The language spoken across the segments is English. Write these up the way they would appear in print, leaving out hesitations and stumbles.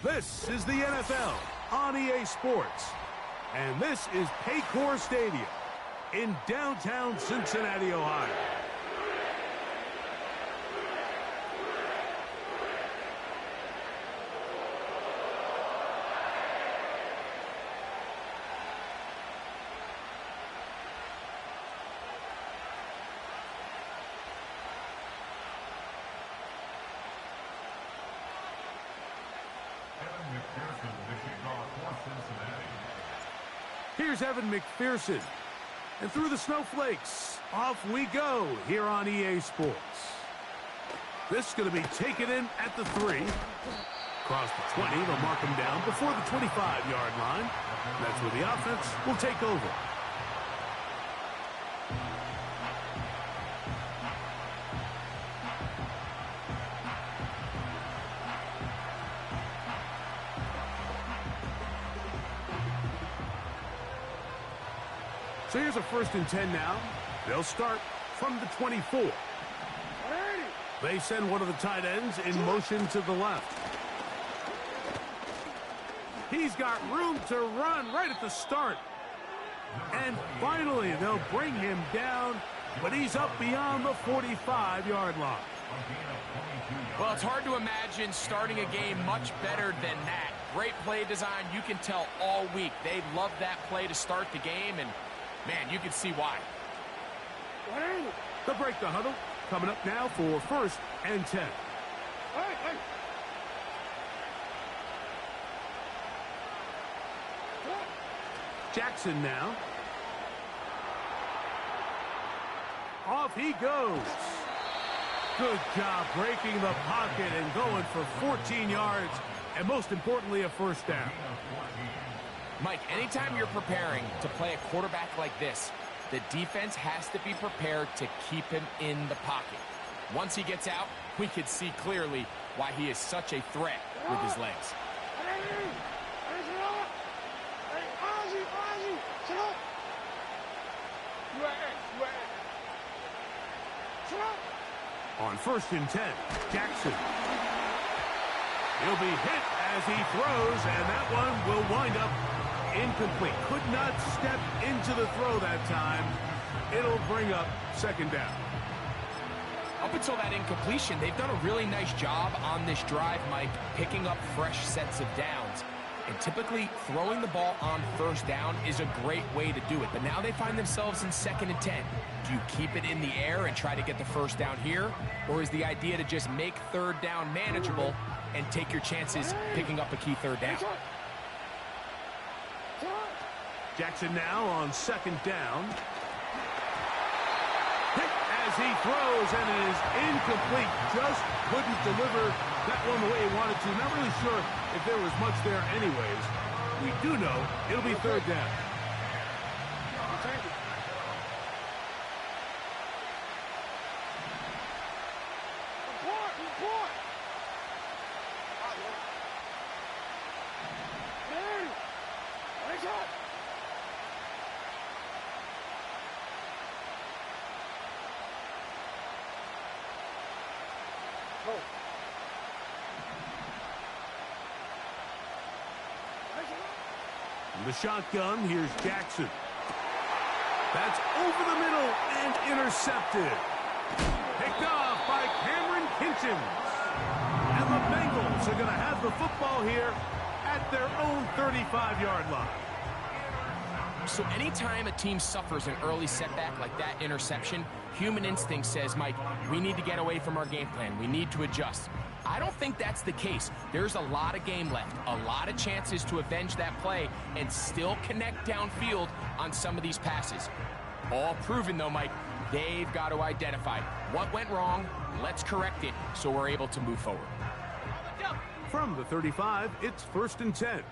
This is the NFL on EA Sports. And this is Paycor Stadium in downtown Cincinnati, Ohio. Here's Evan McPherson. And through the snowflakes, off we go here on EA Sports. This is going to be taken in at the 3. Across the 20, they'll mark him down before the 25-yard line. That's where the offense will take over. So here's a 1st and 10 now. They'll start from the 24. They send one of the tight ends in motion to the left. He's got room to run right at the start. And finally, they'll bring him down, but he's up beyond the 45-yard line. Well, it's hard to imagine starting a game much better than that. Great play design. You can tell all week they love that play to start the game, and man, you can see why. They'll break the huddle. Coming up now for 1st and 10. Jackson now. Off he goes. Good job breaking the pocket and going for 14 yards, and most importantly, a 1st down. Mike, anytime you're preparing to play a quarterback like this, the defense has to be prepared to keep him in the pocket. Once he gets out, we can see clearly why he is such a threat with his legs. On 1st and 10, Jackson. He'll be hit as he throws, and that one will wind up incomplete. Could not step into the throw that time. It'll bring up 2nd down. Up until that incompletion, they've done a really nice job on this drive, Mike, picking up fresh sets of downs. And typically, throwing the ball on 1st down is a great way to do it. But now they find themselves in 2nd and 10. Do you keep it in the air and try to get the 1st down here? Or is the idea to just make 3rd down manageable and take your chances picking up a key 3rd down? Jackson now on 2nd down. Hit as he throws, and it is incomplete. Just couldn't deliver that one the way he wanted to. Not really sure if there was much there anyways. We do know it'll be 3rd down. The shotgun, here's Jackson. That's over the middle and intercepted. Picked off by Cameron Kinchins. And the Bengals are going to have the football here at their own 35-yard line. So anytime a team suffers an early setback like that interception, human instinct says, Mike, we need to get away from our game plan. We need to adjust. I don't think that's the case. There's a lot of game left, a lot of chances to avenge that play and still connect downfield on some of these passes. All proven, though, Mike, they've got to identify what went wrong, let's correct it so we're able to move forward. From the 35, it's 1st and 10.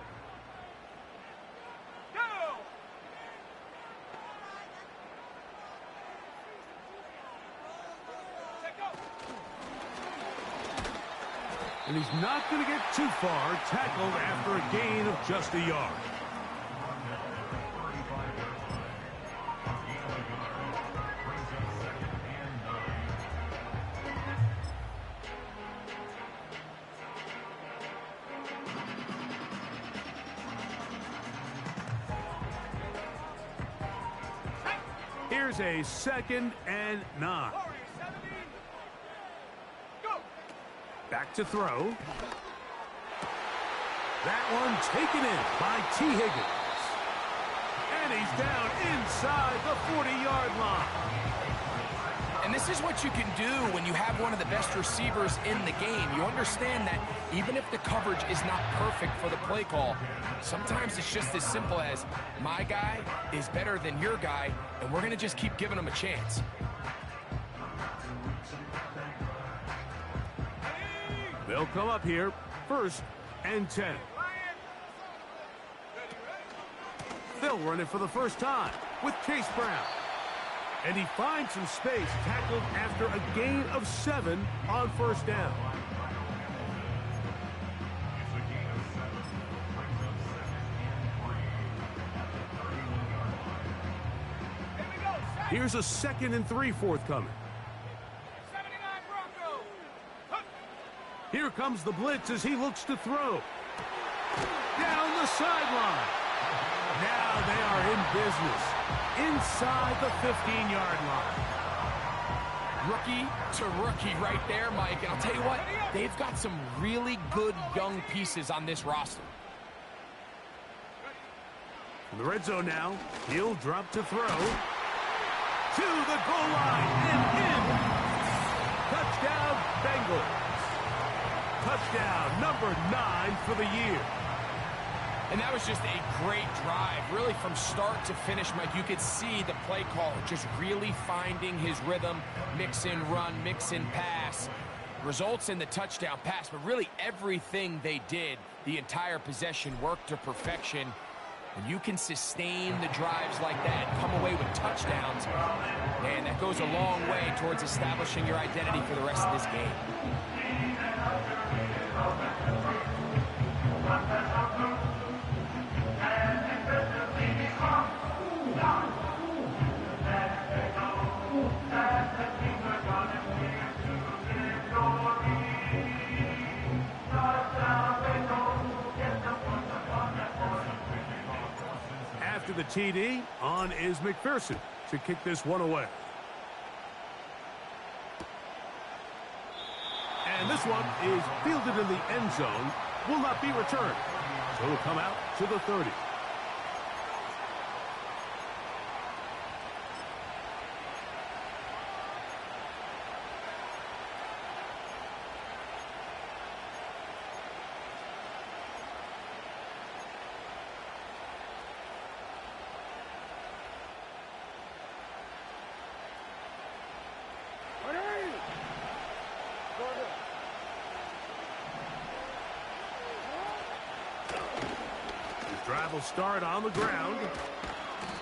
And he's not going to get too far, tackled after a gain of just a yard. Here's a 2nd and 9. Back to throw. That one taken in by T. Higgins. And he's down inside the 40-yard line. And this is what you can do when you have one of the best receivers in the game. You understand that even if the coverage is not perfect for the play call, sometimes it's just as simple as my guy is better than your guy, and we're going to just keep giving him a chance. They'll come up here, 1st and 10. They'll run it for the first time with Chase Brown. And he finds some space, tackled after a gain of 7 on 1st down. Here's a 2nd and 3 forthcoming. Here comes the blitz as he looks to throw. Down the sideline. Now they are in business inside the 15-yard line. Rookie to rookie right there, Mike. And I'll tell you what, they've got some really good young pieces on this roster. In the red zone now, he'll drop to throw. To the goal line and in. Touchdown, Bengals. Touchdown number 9 for the year. And that was just a great drive, really from start to finish, Mike. You could see the play caller just really finding his rhythm, mix in run, mix in pass. Results in the touchdown pass, but really everything they did, the entire possession worked to perfection. When you can sustain the drives like that, come away with touchdowns, man, that goes a long way towards establishing your identity for the rest of this game. After the TD, on is McPherson to kick this one away. And this one is fielded in the end zone, will not be returned. So it'll come out to the 30. Drive will start on the ground.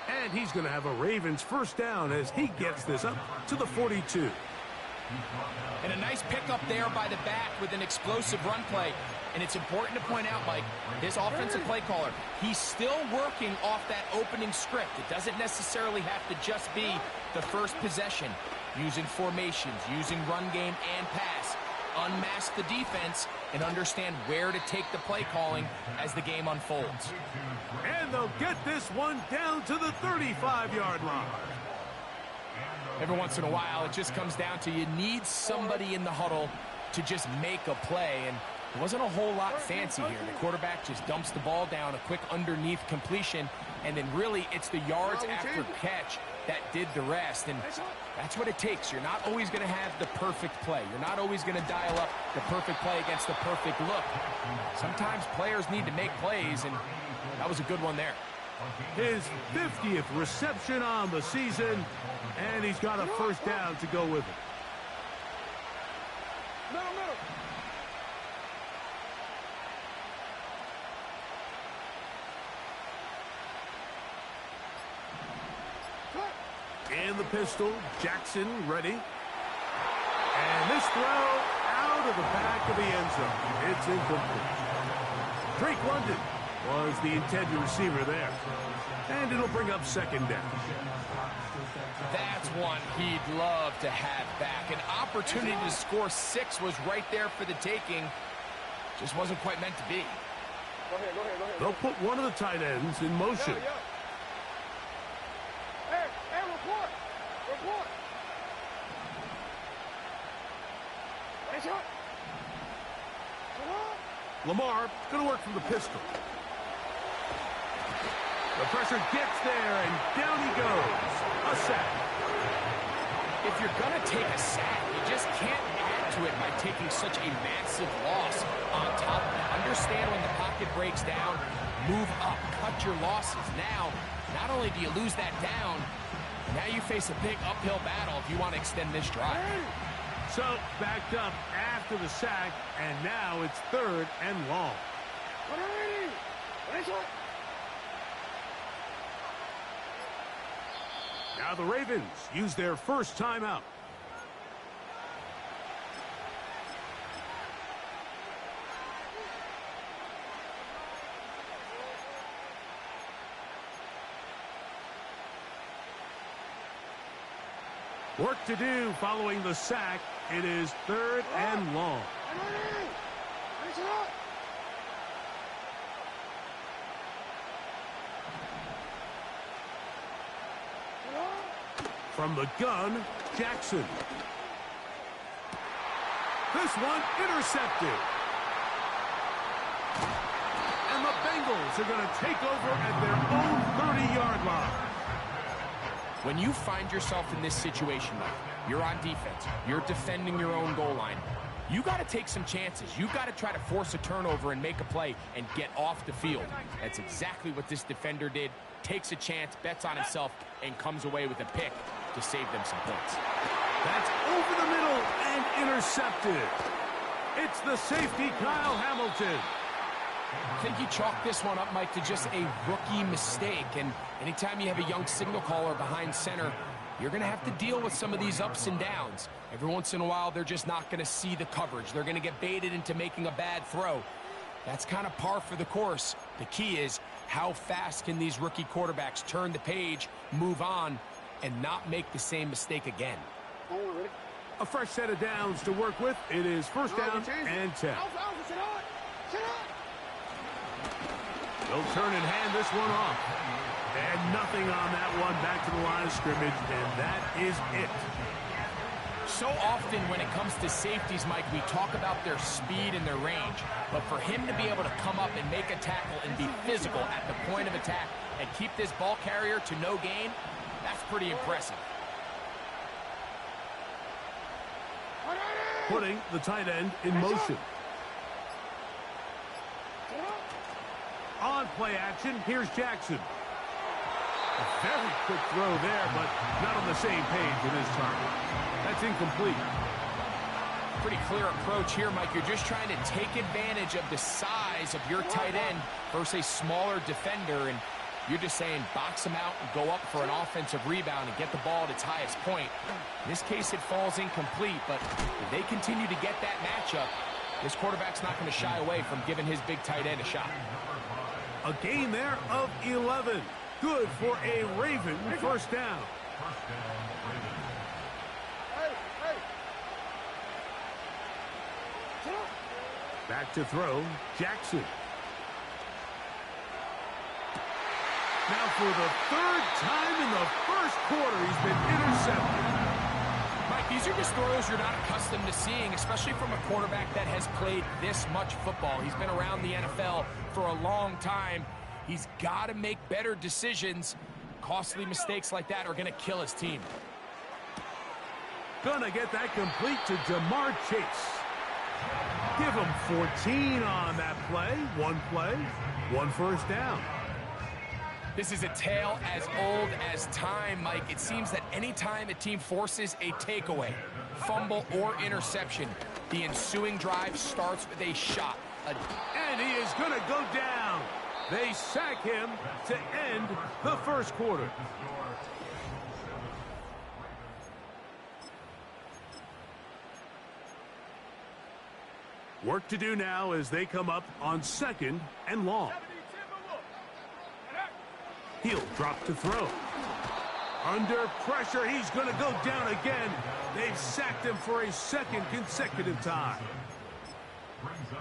And he's going to have a Ravens first down as he gets this up to the 42. And a nice pickup there by the back with an explosive run play. And it's important to point out, Mike, his offensive play caller, he's still working off that opening script. It doesn't necessarily have to just be the first possession. Using formations, using run game and pass. Unmask the defense and understand where to take the play calling as the game unfolds. And they'll get this one down to the 35-yard line. Every once in a while, it just comes down to you need somebody in the huddle to just make a play, and it wasn't a whole lot fancy here. The quarterback just dumps the ball down, a quick underneath completion, and then really it's the yards after catch that did the rest, and that's what it takes. You're not always going to have the perfect play. You're not always going to dial up the perfect play against the perfect look. Sometimes players need to make plays, and that was a good one there. His 50th reception on the season, and he's got a first down to go with it. In the pistol, Jackson ready. And this throw out of the back of the end zone. It's incomplete. Drake London was the intended receiver there. And it'll bring up second down. That's one he'd love to have back. An opportunity to score 6 was right there for the taking. Just wasn't quite meant to be. They'll put one of the tight ends in motion. Lamar going to work from the pistol. The pressure gets there, and down he goes. A sack. If you're going to take a sack, you just can't add to it by taking such a massive loss on top of it. Understand when the pocket breaks down, move up, cut your losses. Now, not only do you lose that down, now you face a big uphill battle if you want to extend this drive. So, backed up after the sack, and now it's 3rd and long. Now the Ravens use their first timeout. Work to do following the sack. It is 3rd and long. From the gun, Jackson. This one intercepted. And the Bengals are going to take over at their own 30-yard line. When you find yourself in this situation, you're on defense, you're defending your own goal line, you got to take some chances. You got to try to force a turnover and make a play and get off the field. That's exactly what this defender did. Takes a chance, bets on himself, and comes away with a pick to save them some points. That's over the middle and intercepted. It's the safety, Kyle Hamilton. I think you chalk this one up, Mike, to just a rookie mistake. And anytime you have a young signal caller behind center, you're going to have to deal with some of these ups and downs. Every once in a while, they're just not going to see the coverage. They're going to get baited into making a bad throw. That's kind of par for the course. The key is how fast can these rookie quarterbacks turn the page, move on, and not make the same mistake again. A fresh set of downs to work with. It is 1st down and 10. They'll turn and hand this one off. And nothing on that one. Back to the line of scrimmage, and that is it. So often when it comes to safeties, Mike, we talk about their speed and their range. But for him to be able to come up and make a tackle and be physical at the point of attack and keep this ball carrier to no gain, that's pretty impressive. Putting the tight end in motion. On play action, here's Jackson. A very quick throw there, but not on the same page with his target. That's incomplete. Pretty clear approach here, Mike. You're just trying to take advantage of the size of your tight end versus a smaller defender, and you're just saying box him out and go up for an offensive rebound and get the ball at its highest point. In this case, it falls incomplete, but if they continue to get that matchup, this quarterback's not going to shy away from giving his big tight end a shot. A gain there of 11. Good for a Raven 1st down. Back to throw, Jackson. Now for the 3rd time in the 1st quarter, he's been intercepted. Mike, these are just throws you're not accustomed to seeing, especially from a quarterback that has played this much football. He's been around the NFL for a long time. He's got to make better decisions. Costly mistakes like that are going to kill his team. Gonna get that complete to Jamar Chase. Give him 14 on that play. One 1st down. This is a tale as old as time, Mike. It seems that anytime a team forces a takeaway, fumble, or interception, the ensuing drive starts with a shot. And he is going to go down. They sack him to end the 1st quarter. Work to do now as they come up on 2nd and long. He'll drop to throw. Under pressure, he's going to go down again. They've sacked him for a 2nd consecutive time.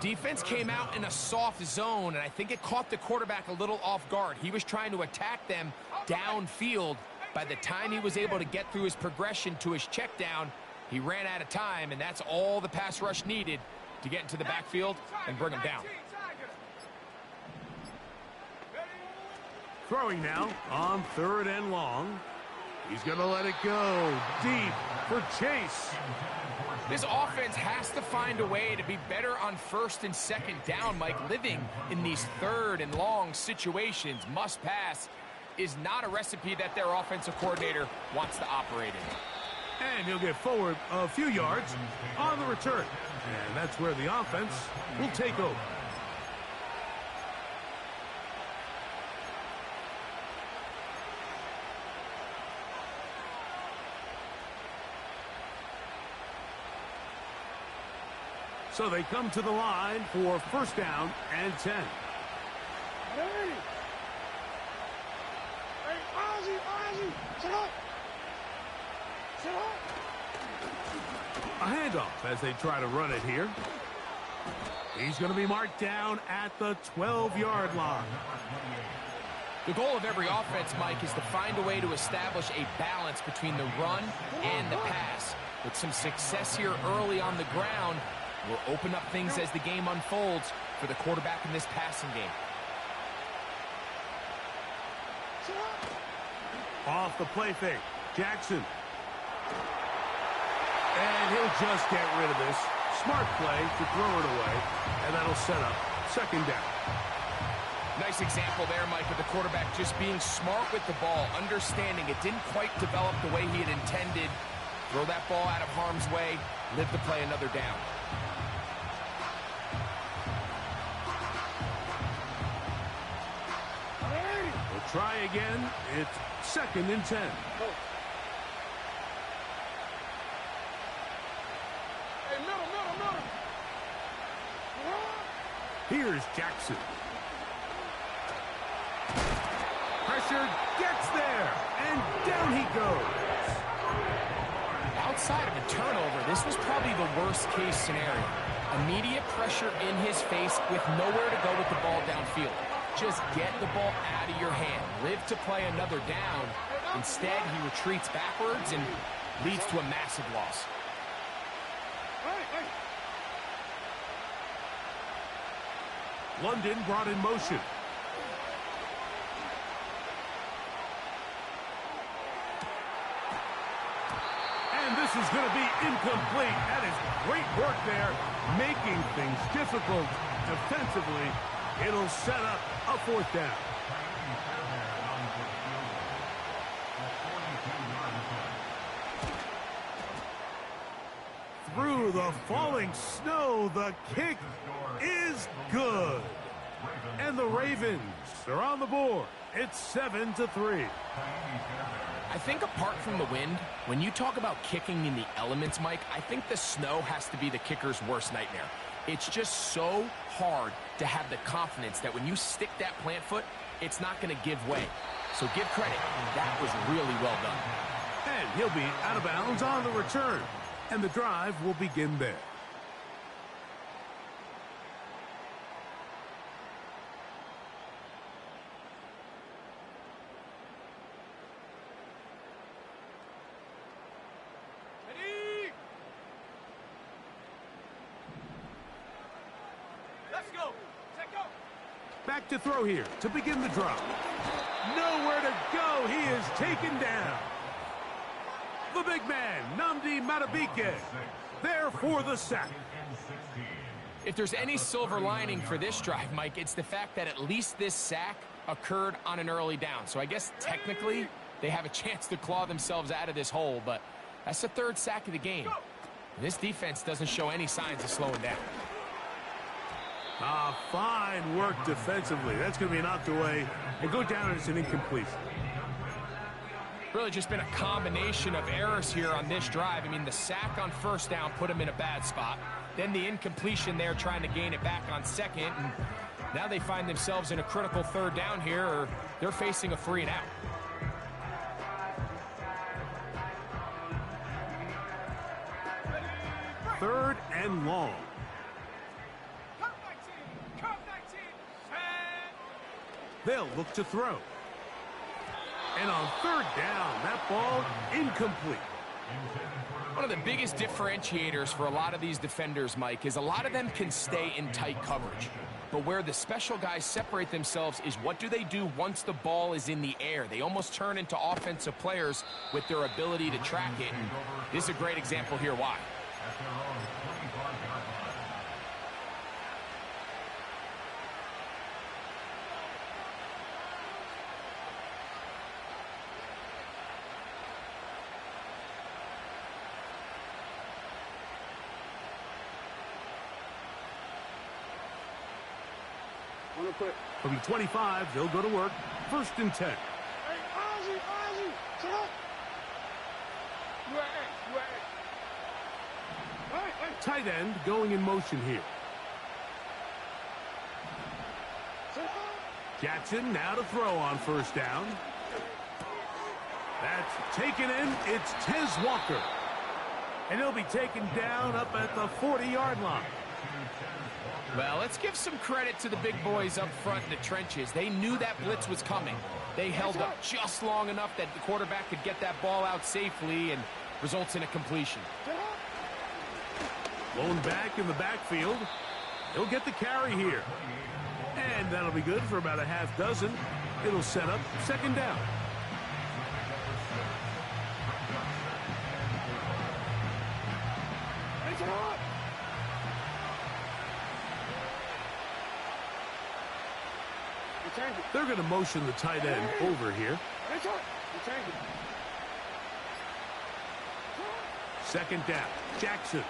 Defense came out in a soft zone, and I think it caught the quarterback a little off guard. He was trying to attack them downfield, By the time he was able to get through his progression to his check down, he ran out of time, and that's all the pass rush needed to get into the backfield and bring him down. Throwing now on 3rd and long. He's going to let it go deep for Chase. This offense has to find a way to be better on 1st and 2nd down, Mike. Living in these 3rd and long situations, must pass, is not a recipe that their offensive coordinator wants to operate in. And he'll get forward a few yards on the return. And that's where the offense will take over. So they come to the line for 1st down and 10. A handoff as they try to run it here. He's going to be marked down at the 12-yard line. The goal of every offense, Mike, is to find a way to establish a balance between the run and the pass. With some success here early on the ground, will open up things as the game unfolds for the quarterback in this passing game. Off the play fake, Jackson. And he'll just get rid of this. Smart play to throw it away, and that'll set up 2nd down. Nice example there, Mike, of the quarterback just being smart with the ball, understanding it didn't quite develop the way he had intended. Throw that ball out of harm's way, live to play another down. We'll try again. It's 2nd and 10. Here's Jackson. Pressure gets there, and down he goes. Outside of a turnover, this was probably the worst-case scenario. Immediate pressure in his face with nowhere to go with the ball downfield. Just get the ball out of your hand. Live to play another down. Instead, he retreats backwards and leads to a massive loss. London brought in motion. And this is going to be incomplete. That is great work there, making things difficult defensively. It'll set up a 4th down. Through the falling snow, the kick is good. And the Ravens are on the board. It's 7-3. I think apart from the wind, when you talk about kicking in the elements, Mike, I think the snow has to be the kicker's worst nightmare. It's just so hard to have the confidence that when you stick that plant foot, it's not going to give way. So give credit. That was really well done. And he'll be out of bounds on the return. And the drive will begin there. Back to throw here to begin the drop. Nowhere to go. He is taken down. The big man, Nnamdi Madubuike, there for the sack. If there's any silver lining for this drive, Mike, it's the fact that at least this sack occurred on an early down. So I guess technically they have a chance to claw themselves out of this hole, but that's the 3rd sack of the game. This defense doesn't show any signs of slowing down. Fine work defensively. That's going to be knocked away and go down as an incompletion. Really just been a combination of errors here on this drive. I mean, the sack on 1st down put him in a bad spot. Then the incompletion there trying to gain it back on 2nd. And now they find themselves in a critical 3rd down here, or they're facing a 3 and out. Third and long. They'll look to throw. And on 3rd down, incomplete. One of the biggest differentiators for a lot of these defenders, Mike, is a lot of them can stay in tight coverage. But where the special guys separate themselves is what do they do once the ball is in the air? They almost turn into offensive players with their ability to track it. And this is a great example here why. From the 25, they'll go to work. 1st and 10. Tight end going in motion here. Jackson now to throw on 1st down. That's taken in. It's Tez Walker. And he'll be taken down up at the 40-yard line. Well, let's give some credit to the big boys up front in the trenches. They knew that blitz was coming. They held up just long enough that the quarterback could get that ball out safely and results in a completion. Blown back in the backfield. He'll get the carry here. And that'll be good for about a half dozen. It'll set up 2nd down. They're going to motion the tight end over here. 2nd down. Jackson.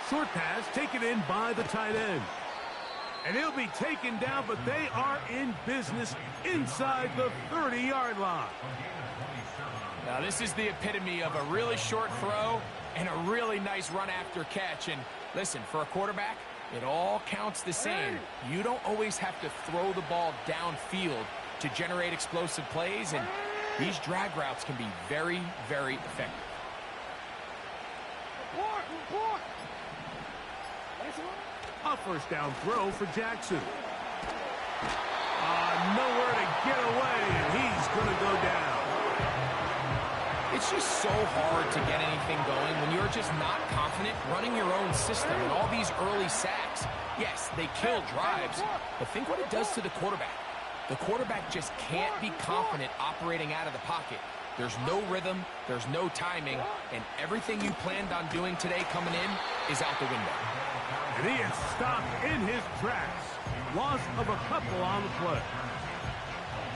Short pass taken in by the tight end. And he'll be taken down, but they are in business inside the 30-yard line. Now, this is the epitome of a really short throw and a really nice run after catch. And listen, for a quarterback, it all counts the same. You don't always have to throw the ball downfield to generate explosive plays, and these drag routes can be very, very effective. A 1st down throw for Jackson. Nowhere to get away, and he's going to go down. It's just so hard to get anything going when you're just not confident running your own system. And all these early sacks, yes, they kill drives, but think what it does to the quarterback. The quarterback just can't be confident operating out of the pocket. There's no rhythm, there's no timing, and everything you planned on doing today coming in is out the window. And he is stopped in his tracks. Loss of a couple on the play.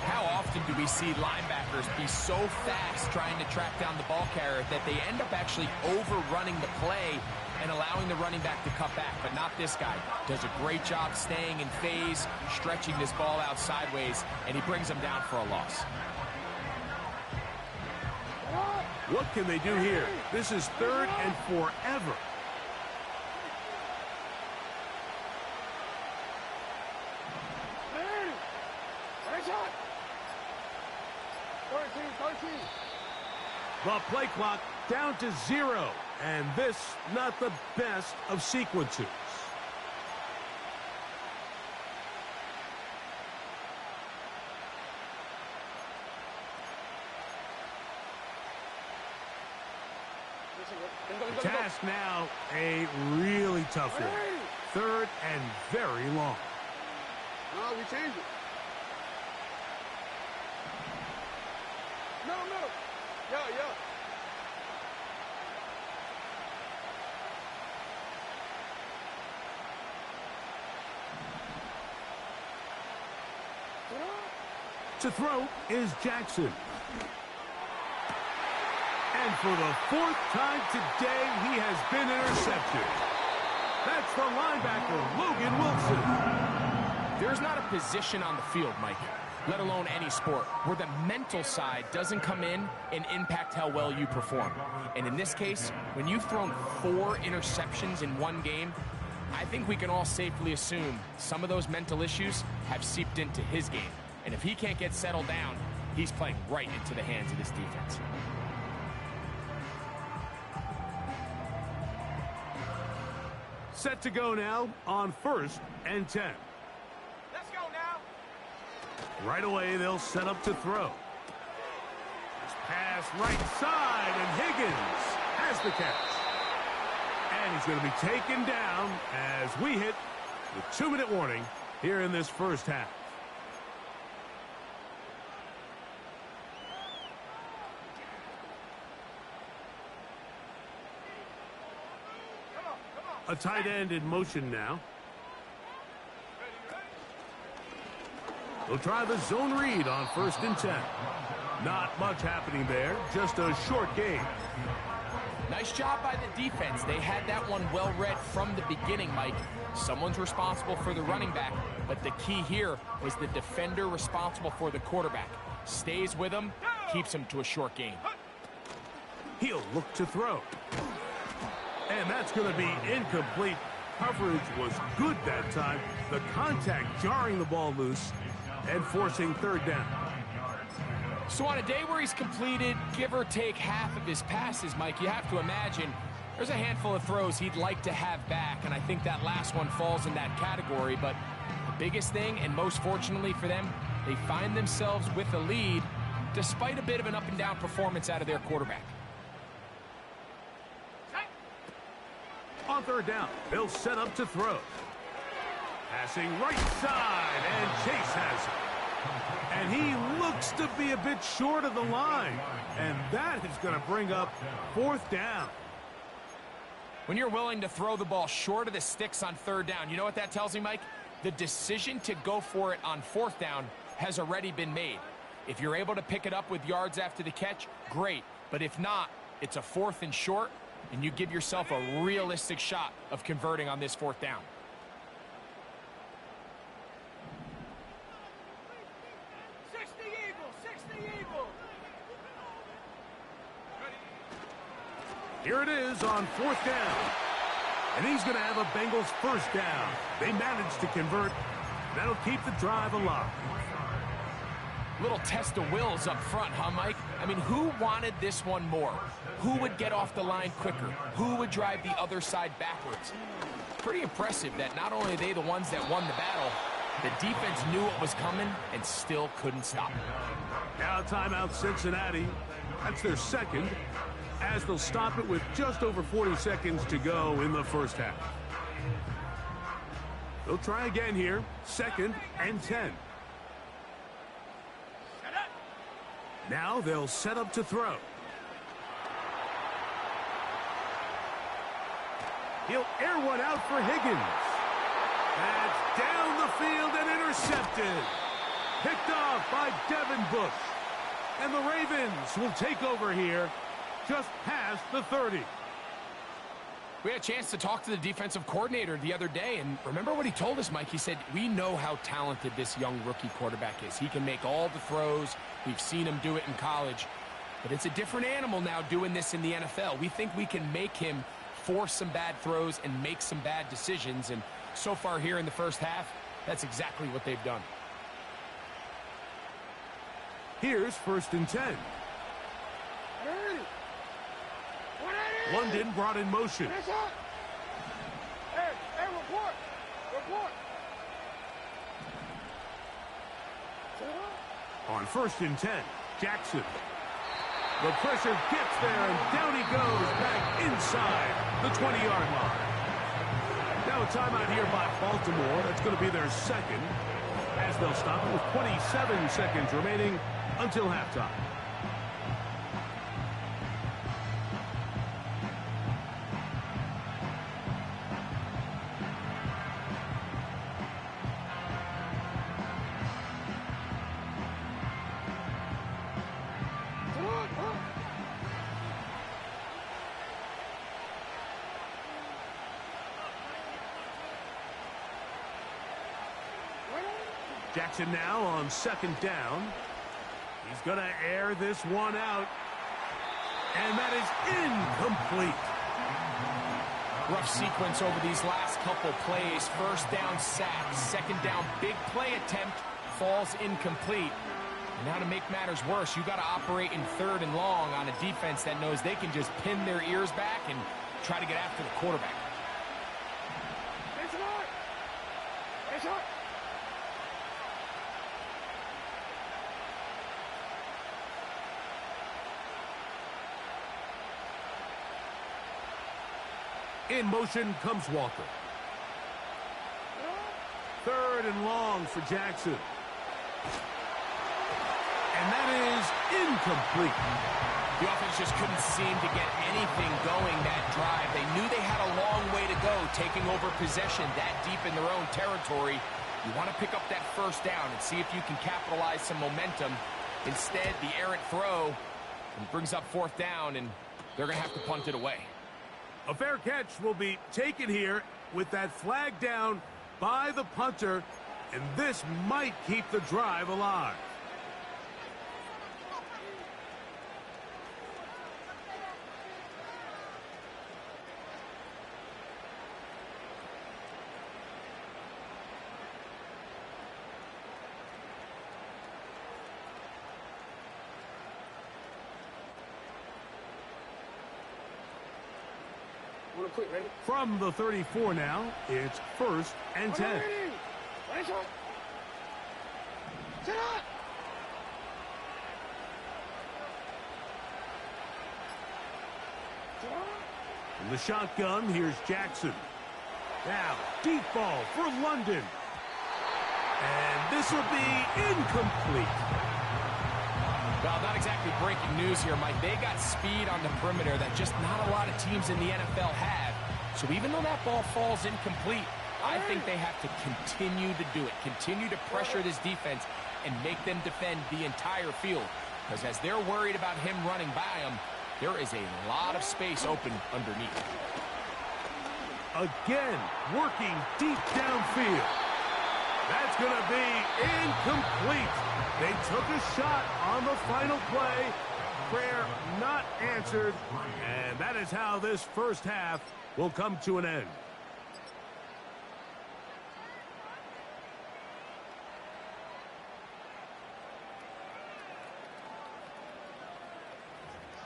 How often do we see linebackers be so fast trying to track down the ball carrier that they end up actually overrunning the play and allowing the running back to cut back? But not this guy. Does a great job staying in phase, stretching this ball out sideways, and he brings them down for a loss. What can they do here? This is 3rd and forever. The play clock down to 0, and this not the best of sequences. The task now, a really tough one. 3rd and very long. No, we changed it. No. Yo. To throw is Jackson. And for the 4th time today, he has been intercepted. That's the linebacker, Logan Wilson. There's not a position on the field, Mike, let alone any sport, where the mental side doesn't come in and impact how well you perform. And in this case, when you've thrown 4 interceptions in one game, I think we can all safely assume some of those mental issues have seeped into his game. And if he can't get settled down, he's playing right into the hands of this defense. Set to go now on 1st and 10. Let's go now. Right away, they'll set up to throw. This Pass right side, and Higgins has the catch. And he's going to be taken down as we hit the 2-minute warning here in this first half. A tight end in motion now. They'll try the zone read on 1st and 10. Not much happening there, just a short game. Nice job by the defense. They had that one well read from the beginning, Mike. Someone's responsible for the running back, but the key here was the defender responsible for the quarterback. Stays with him, keeps him to a short game. He'll look to throw. And that's going to be incomplete. Coverage was good that time. The contact jarring the ball loose and forcing 3rd down. So on a day where he's completed, give or take half of his passes, Mike, you have to imagine there's a handful of throws he'd like to have back, and I think that last one falls in that category. But the biggest thing, and most fortunately for them, they find themselves with a lead despite a bit of an up-and-down performance out of their quarterback. On 3rd down, they'll set up to throw. Passing right side, and Chase has it. And he looks to be a bit short of the line. And that is going to bring up 4th down. When you're willing to throw the ball short of the sticks on 3rd down, you know what that tells me, Mike? The decision to go for it on 4th down has already been made. If you're able to pick it up with yards after the catch, great. But if not, it's a 4th and short, and you give yourself a realistic shot of converting on this 4th down. Here it is on 4th down. And he's going to have a Bengals 1st down. They managed to convert. That'll keep the drive alive. Little test of wills up front, huh, Mike? I mean, who wanted this one more? Who would get off the line quicker? Who would drive the other side backwards? Pretty impressive that not only are they the ones that won the battle, the defense knew what was coming and still couldn't stop it. Now timeout Cincinnati. That's their 2nd, as they'll stop it with just over 40 seconds to go in the first half. They'll try again here, 2nd and 10. Now they'll set up to throw. He'll air one out for Higgins. That's down the field and intercepted. Picked off by Devin Bush. And the Ravens will take over here just past the 30. We had a chance to talk to the defensive coordinator the other day, and remember what he told us, Mike? He said, we know how talented this young rookie quarterback is. He can make all the throws. We've seen him do it in college. But it's a different animal now doing this in the NFL. We think we can make him force some bad throws and make some bad decisions. And so far here in the first half, that's exactly what they've done. Here's 1st and 10. London brought in motion. Hey, report. On 1st and 10, Jackson. The pressure gets there, and down he goes back inside the 20-yard line. Now a timeout here by Baltimore. That's going to be their 2nd, as they'll stop it with 27 seconds remaining until halftime. Jackson now on 2nd down. He's going to air this one out. And that is incomplete. Rough sequence over these last couple plays. 1st down sack, 2nd down big play attempt, falls incomplete. And now to make matters worse, you got to operate in 3rd and long on a defense that knows they can just pin their ears back and try to get after the quarterback. It's hard. In motion comes Walker. 3rd and long for Jackson. And that is incomplete. The offense just couldn't seem to get anything going that drive. They knew they had a long way to go, taking over possession that deep in their own territory. You want to pick up that first down and see if you can capitalize some momentum. Instead, the errant throw brings up 4th down, and they're going to have to punt it away. A fair catch will be taken here with that flag down by the punter, and this might keep the drive alive. From the 34 now, it's 1st and 10. In the shotgun, here's Jackson. Now, deep ball for London. And this will be incomplete. Well, not exactly breaking news here, Mike. They got speed on the perimeter that just not a lot of teams in the NFL have. So even though that ball falls incomplete, I think they have to continue to do it. Continue to pressure this defense and make them defend the entire field. Because as they're worried about him running by them, there is a lot of space open underneath. Again, working deep downfield. That's going to be incomplete. They took a shot on the final play. Prayer not answered. And that is how this first half will come to an end.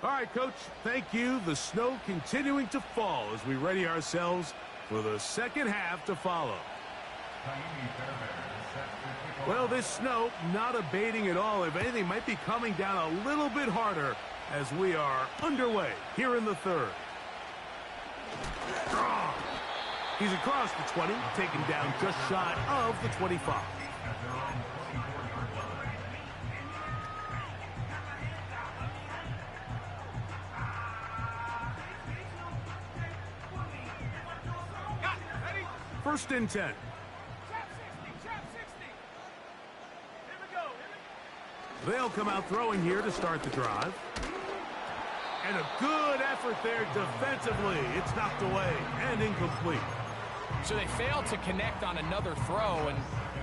All right, Coach, thank you. The snow continuing to fall as we ready ourselves for the second half to follow. Well, this snow not abating at all. If anything, might be coming down a little bit harder as we are underway here in the 3rd. He's across the 20, taken down just shy of the 25. First and 10. They'll come out throwing here to start the drive. And a good effort there defensively. It's knocked away and incomplete. So they failed to connect on another throw, and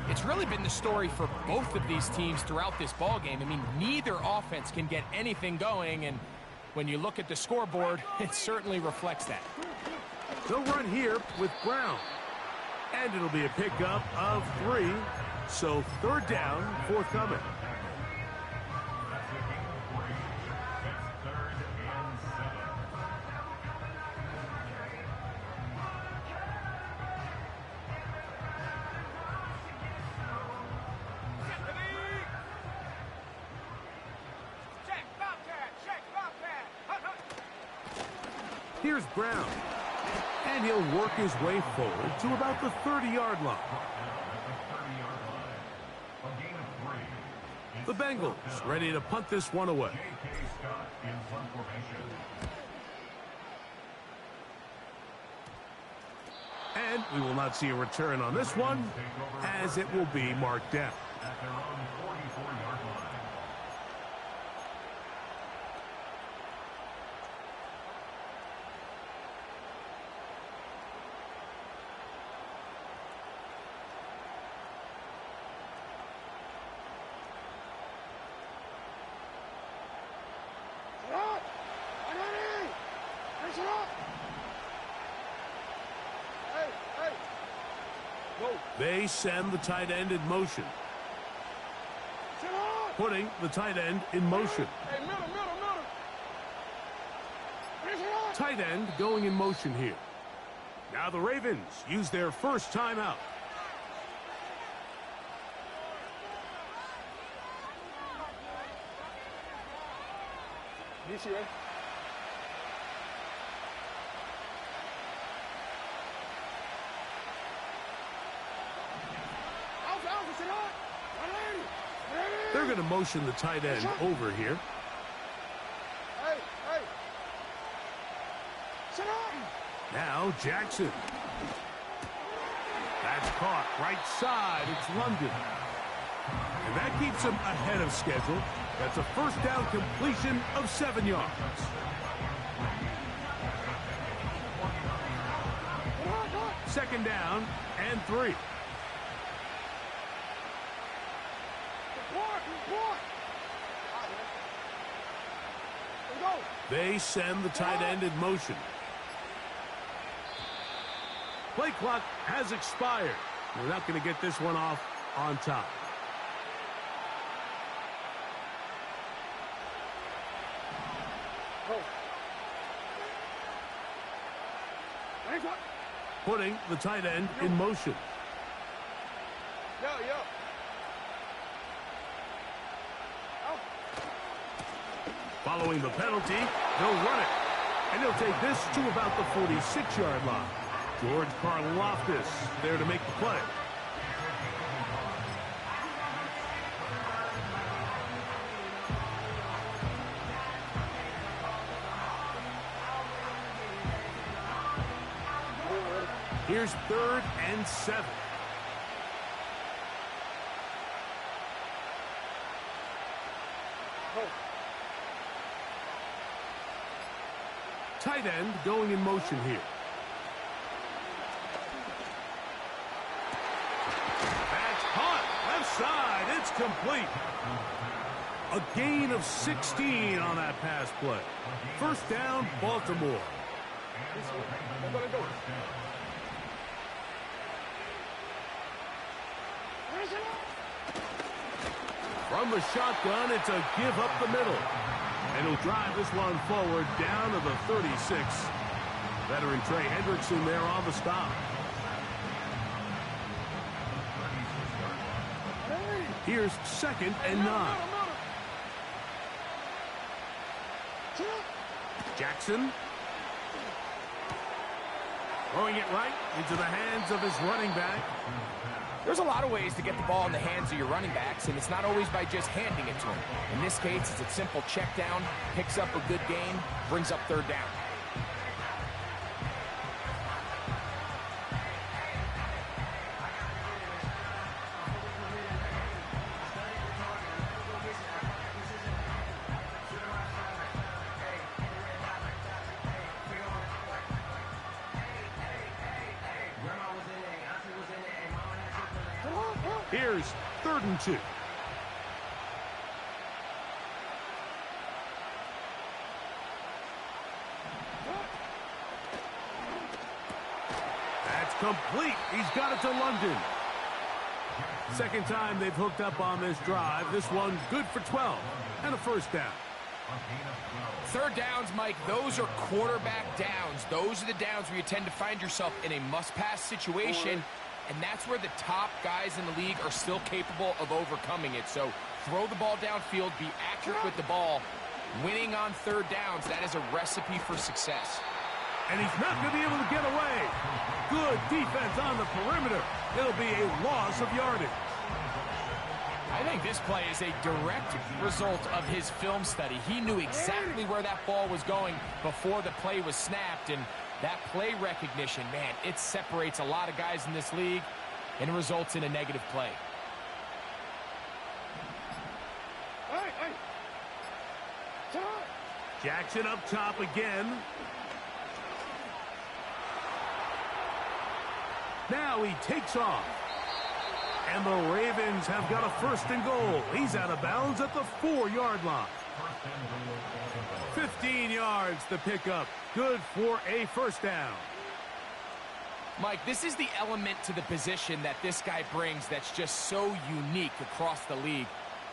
it's really been the story for both of these teams throughout this ballgame. I mean, neither offense can get anything going, and when you look at the scoreboard, it certainly reflects that. They'll run here with Brown. And it'll be a pickup of 3. So 3rd down, forthcoming. Here's Brown. And he'll work his way forward to about the 30-yard line. The Bengals ready to punt this one away. And we will not see a return on this one, as it will be marked down. They send the tight end in motion. Putting the tight end in motion. Tight end going in motion here. Now the Ravens use their first timeout. They're going to motion the tight end over here. Hey, hey. Sit up. Now Jackson. That's caught right side. It's London. And that keeps him ahead of schedule. That's a first down completion of 7 yards. Second down and 3. They send the tight end in motion. Play clock has expired. We're not going to get this one off on time. Putting the tight end in motion. Yo. Following the penalty, they'll run it. And he'll take this to about the 46-yard line. George Karlaftis there to make the play. Here's 3rd and 7. Tight end going in motion here. That's caught. Left side. It's complete. A gain of 16 on that pass play. First down, Baltimore. From the shotgun, it's a give up the middle. And he'll drive this one forward down to the 36. Veteran Trey Hendrickson there on the stop. Here's 2nd and 9. Jackson. Throwing it right into the hands of his running back. There's a lot of ways to get the ball in the hands of your running backs, and it's not always by just handing it to them. In this case, it's a simple check down, picks up a good gain, brings up 3rd down. Here's 3rd and 2. That's complete. He's got it to London. Second time they've hooked up on this drive. This one good for 12 and a first down. 3rd downs, Mike, those are quarterback downs. Those are the downs where you tend to find yourself in a must-pass situation. And that's where the top guys in the league are still capable of overcoming it. So throw the ball downfield, be accurate with the ball. Winning on 3rd downs, that is a recipe for success. And he's not going to be able to get away. Good defense on the perimeter. It'll be a loss of yardage. I think this play is a direct result of his film study. He knew exactly where that ball was going before the play was snapped, and that play recognition, man, it separates a lot of guys in this league and results in a negative play. Jackson up top again. Now he takes off. And the Ravens have got a 1st and goal. He's out of bounds at the 4-yard line. 15 yards the pickup. Good for a first down. Mike, this is the element to the position that this guy brings that's just so unique across the league.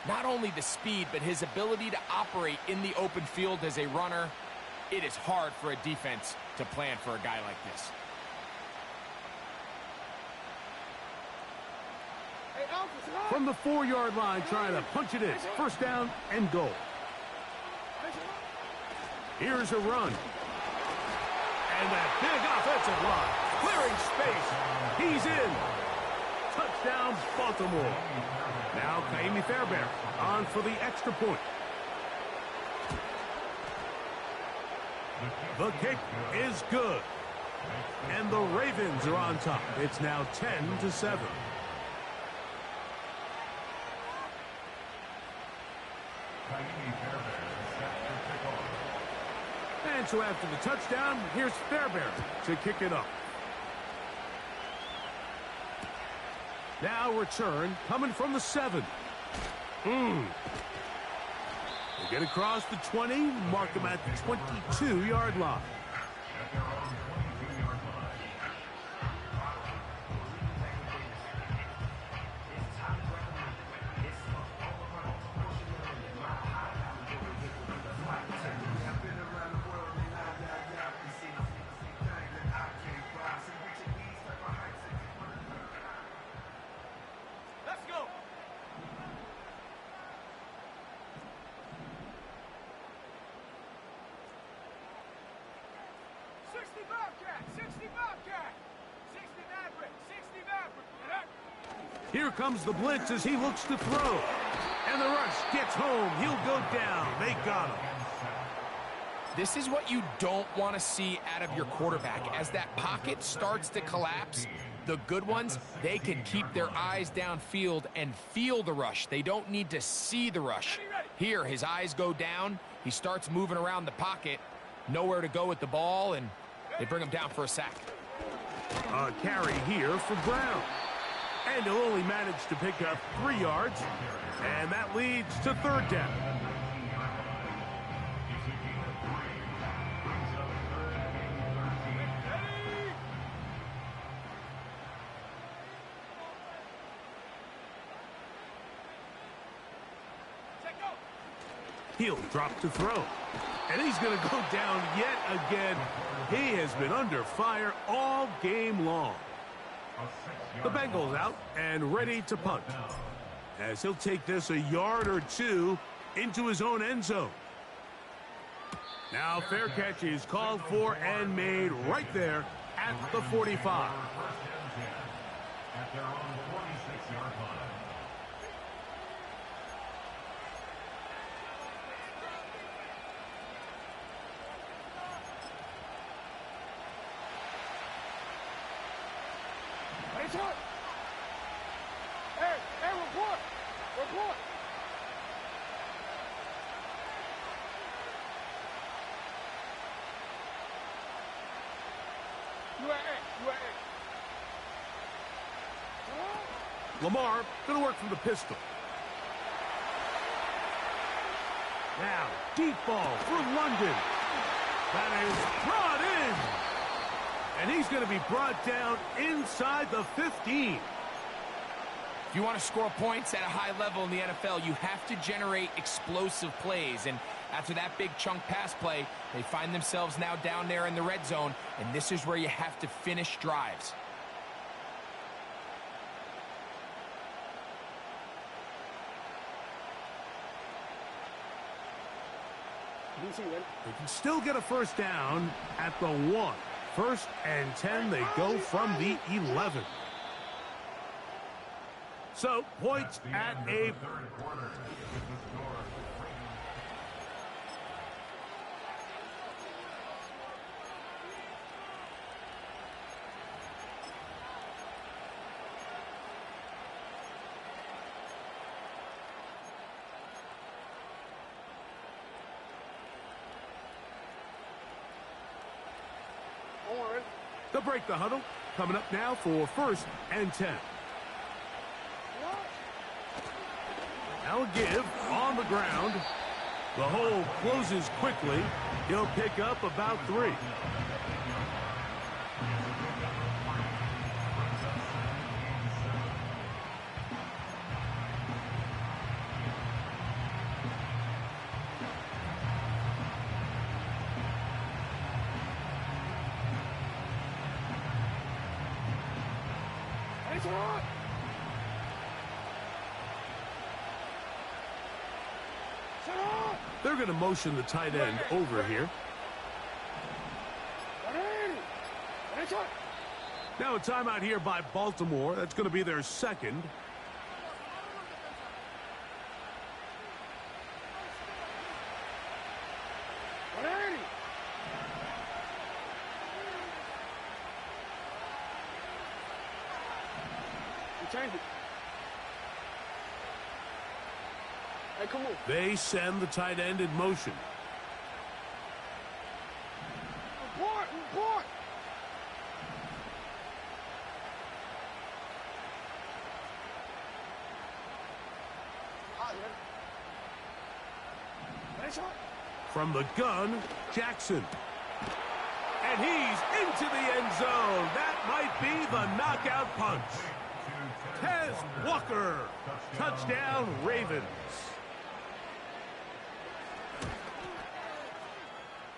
Not only the speed, but his ability to operate in the open field as a runner. It is hard for a defense to plan for a guy like this. From the 4-yard line, trying to punch it in. First down and goal. Here's a run. And that big offensive line. Clearing space. He's in. Touchdown, Baltimore. Now Kaimi Fairbairn on for the extra point. The kick is good. And the Ravens are on top. It's now 10-7. And so after the touchdown, here's Fairbairn to kick it up. Now return coming from the 7. They get across the 20, mark them at the 22-yard line. Here comes the blitz as he looks to throw. And the rush gets home. He'll go down. They got him. This is what you don't want to see out of your quarterback. As that pocket starts to collapse, the good ones, they can keep their eyes downfield and feel the rush. They don't need to see the rush. Here, his eyes go down. He starts moving around the pocket. Nowhere to go with the ball, and they bring him down for a sack. A carry here for Brown. And he'll only manage to pick up 3 yards. And that leads to third down. He'll drop to throw. And he's going to go down yet again. He has been under fire all game long. The Bengals out and ready to punt, as he'll take this a yard or 2 into his own end zone. Now fair catch is called for and made right there at the 45. At their own 46-yard line. Hey, report! Report! Lamar going to work from the pistol. Now, deep ball for London. That is brought in. And he's going to be brought down inside the 15. If you want to score points at a high level in the NFL, you have to generate explosive plays. And after that big chunk pass play, they find themselves now down there in the red zone. And this is where you have to finish drives. They can still get a first down at the 1. First and 10, they go from the 11. So, points at a... They'll break the huddle. Coming up now for first and 10. Now a give on the ground. The hole closes quickly. He'll pick up about 3. They're going to motion the tight end over here. Now a timeout here by Baltimore. That's going to be their second. Change it. Hey, come on. They send the tight end in motion. Report, report. From the gun, Jackson. And he's into the end zone. That might be the knockout punch. Tez Walker. Touchdown, Ravens.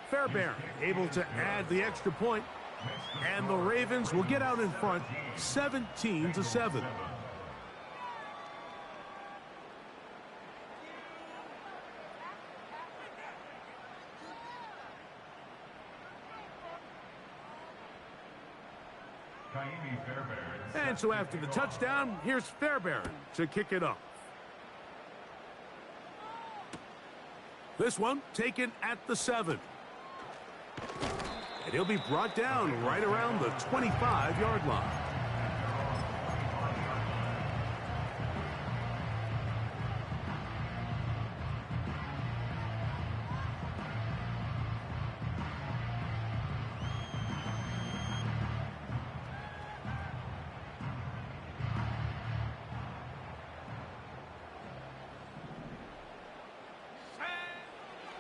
Fairbairn able to add the extra point. And the Ravens will get out in front 17-7. And so after the touchdown, here's Fairbairn to kick it off. This one taken at the 7. And he'll be brought down right around the 25-yard line.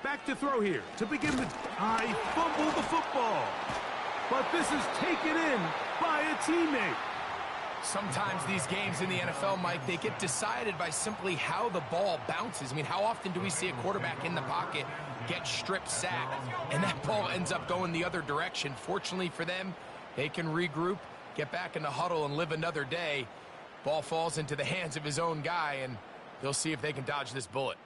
Back to throw here to begin the... I fumbled the football. But this is taken in by a teammate. Sometimes these games in the NFL, Mike, they get decided by simply how the ball bounces. I mean, how often do we see a quarterback in the pocket get strip sacked and that ball ends up going the other direction? Fortunately for them, they can regroup, get back in the huddle, and live another day. Ball falls into the hands of his own guy, and they'll see if they can dodge this bullet.